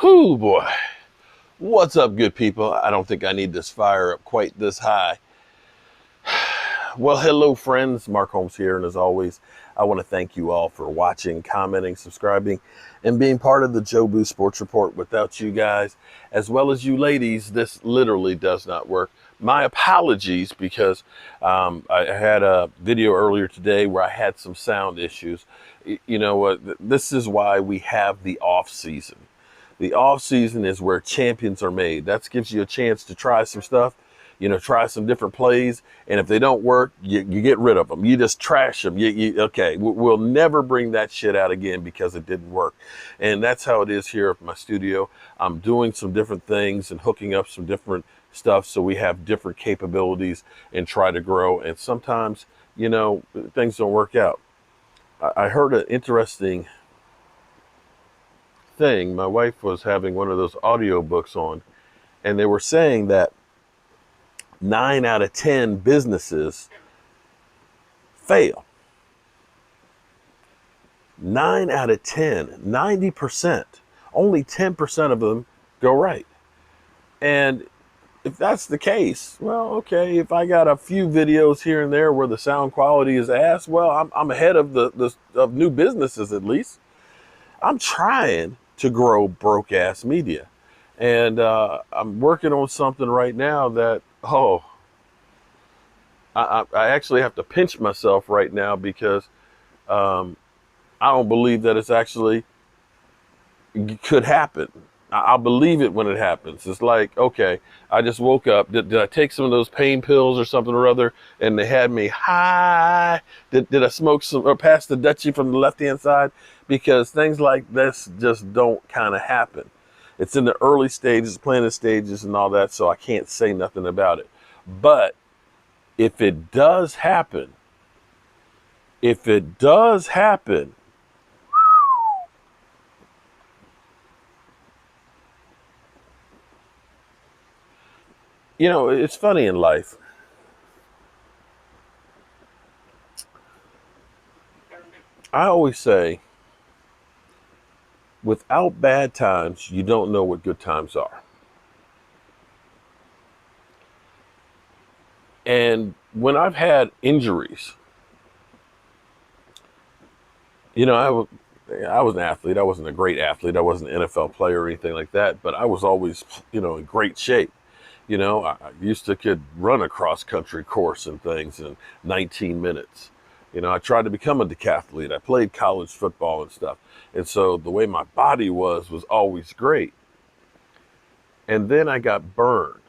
Whoo boy. What's up, good people? I don't think I need this fire up quite this high. Well, hello friends, Mark Holmes here, and as always, I want to thank you all for watching, commenting, subscribing, and being part of the Joe Boo Sports Report. Without you guys, as well as you ladies, this literally does not work. My apologies, because I had a video earlier today where I had some sound issues. You know what? This is why we have the off season. The off season is where champions are made. That gives you a chance to try some stuff, try some different plays. And if they don't work, you get rid of them. You just trash them. Okay, we'll never bring that shit out again because it didn't work. And that's how it is here at my studio. I'm doing some different things and hooking up some different stuff so we have different capabilities and try to grow. And sometimes, things don't work out. I heard an interesting thing. My wife was having one of those audio books on, and they were saying that 9 out of 10 businesses fail. 9 out of 10, 90%, only 10% of them go right. And if that's the case, well, okay, if I got a few videos here and there where the sound quality is ass, well, I'm ahead of of new businesses. At least I'm trying to grow broke ass media, and I'm working on something right now that I actually have to pinch myself right now, because I don't believe that it's actually could happen. I'll believe it when it happens. It's like, okay, I just woke up. Did I take some of those pain pills or something or other, and they had me high? Did I smoke some or pass the Dutchie from the left-hand side? Because things like this just don't kind of happen. It's in the early stages, planning stages and all that, so I can't say nothing about it. But if it does happen, it's funny in life. I always say, without bad times, you don't know what good times are. And when I've had injuries, I was an athlete. I wasn't a great athlete. I wasn't an NFL player or anything like that, but I was always, in great shape. I used to could run a cross-country course and things in 19 minutes. I tried to become a decathlete. I played college football and stuff. And so the way my body was always great. And then I got burned.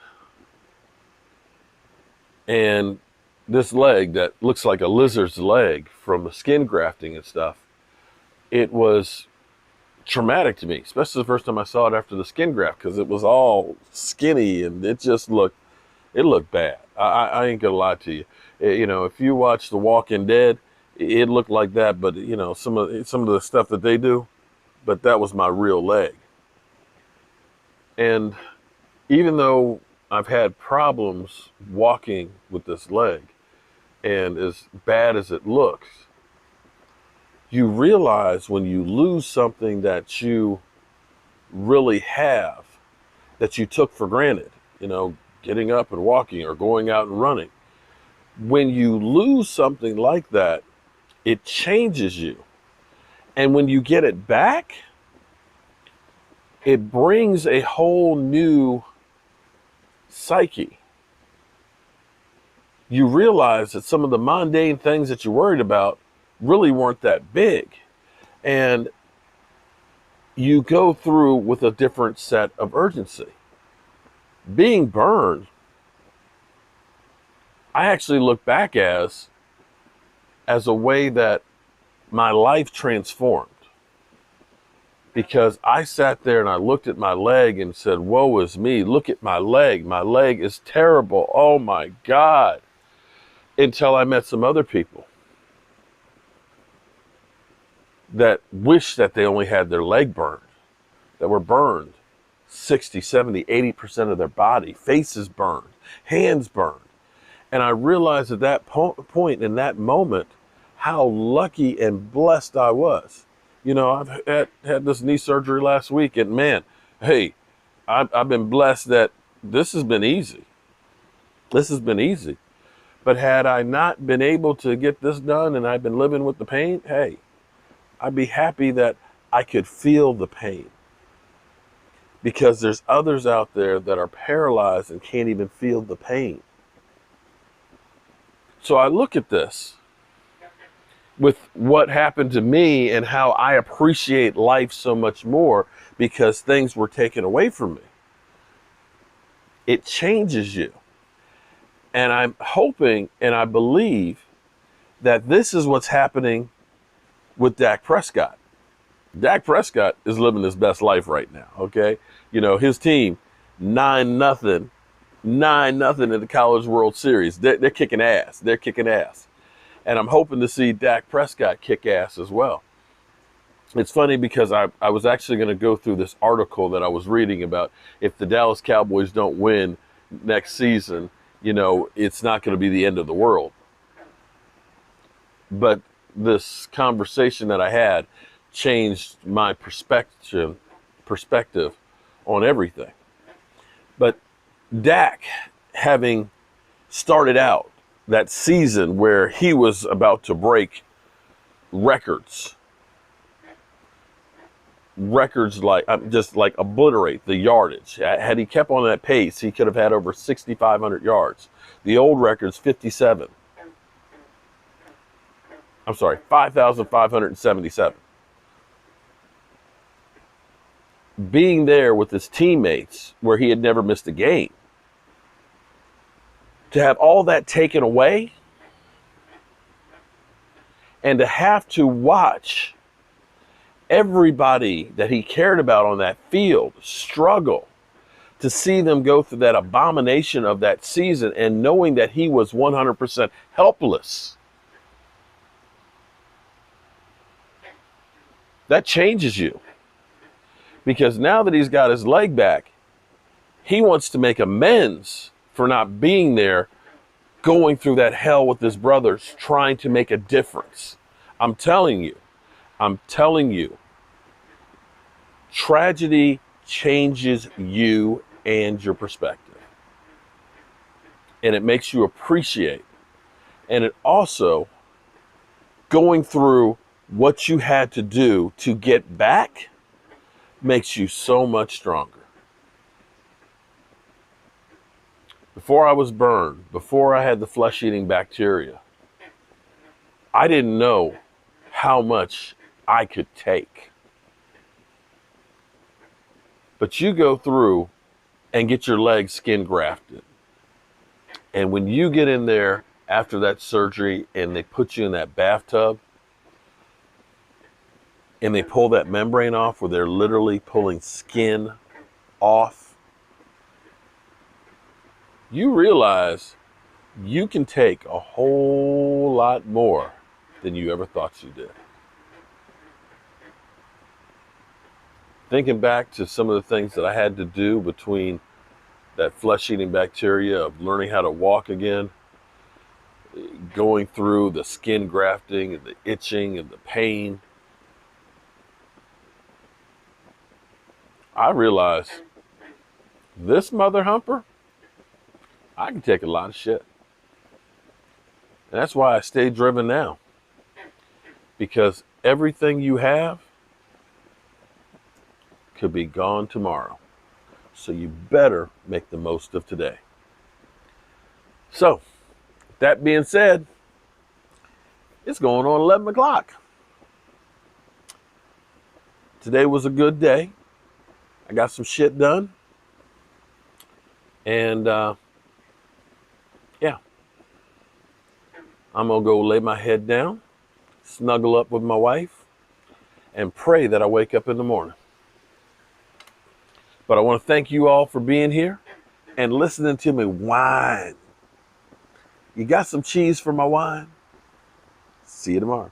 And this leg that looks like a lizard's leg from the skin grafting and stuff, it was traumatic to me, especially the first time I saw it after the skin graft, because it was all skinny and it looked bad. I ain't gonna lie to you. If you watch The Walking Dead, it looked like that, but some of the stuff that they do, but that was my real leg. And even though I've had problems walking with this leg, and as bad as it looks, you realize when you lose something that you really have, that you took for granted, getting up and walking or going out and running. When you lose something like that, it changes you. And when you get it back, it brings a whole new psyche. You realize that some of the mundane things that you're worried about really weren't that big. And you go through with a different set of urgency. Being burned, I actually look back as a way that my life transformed. Because I sat there and I looked at my leg and said, woe is me, look at my leg. My leg is terrible. Oh my God. Until I met some other people that wish that they only had their leg burned, that were burned 60, 70, 80% of their body, faces burned, hands burned. And I realized at that point, in that moment, how lucky and blessed I was. I've had this knee surgery last week, and man, Hey, I've been blessed that this has been easy. This has been easy. But had I not been able to get this done and I've been living with the pain, hey, I'd be happy that I could feel the pain. Because there's others out there that are paralyzed and can't even feel the pain. So I look at this with what happened to me and how I appreciate life so much more because things were taken away from me. It changes you. And I'm hoping and I believe that this is what's happening with Dak Prescott. Dak Prescott is living his best life right now, okay? You know, his team, 9-0, 9-0 in the College World Series. They're kicking ass. They're kicking ass. And I'm hoping to see Dak Prescott kick ass as well. It's funny because I was actually going to go through this article that I was reading about if the Dallas Cowboys don't win next season, you know, it's not going to be the end of the world. But this conversation that I had changed my perspective on everything. But Dak, having started out that season where he was about to break records like just like obliterate the yardage. Had he kept on that pace, he could have had over 6,500 yards. The old record's 57. I'm sorry, 5,577. Being there with his teammates where he had never missed a game, to have all that taken away and to have to watch everybody that he cared about on that field struggle, to see them go through that abomination of that season and knowing that he was 100% helpless. That changes you. Because now that he's got his leg back, he wants to make amends for not being there, going through that hell with his brothers, trying to make a difference. I'm telling you, tragedy changes you and your perspective. And it makes you appreciate. And it also, going through what you had to do to get back, makes you so much stronger. Before I was burned, before I had the flesh-eating bacteria, I didn't know how much I could take. But you go through and get your leg skin grafted. And when you get in there after that surgery and they put you in that bathtub and they pull that membrane off where they're literally pulling skin off, you realize you can take a whole lot more than you ever thought you did. Thinking back to some of the things that I had to do between that flesh-eating bacteria of learning how to walk again, going through the skin grafting and the itching and the pain, I realized this mother humper, I can take a lot of shit. And that's why I stay driven now. Because everything you have could be gone tomorrow. So you better make the most of today. So, that being said, it's going on 11 o'clock. Today was a good day. I got some shit done. And, yeah. I'm going to go lay my head down, snuggle up with my wife, and pray that I wake up in the morning. But I want to thank you all for being here and listening to me whine. You got some cheese for my wine? See you tomorrow.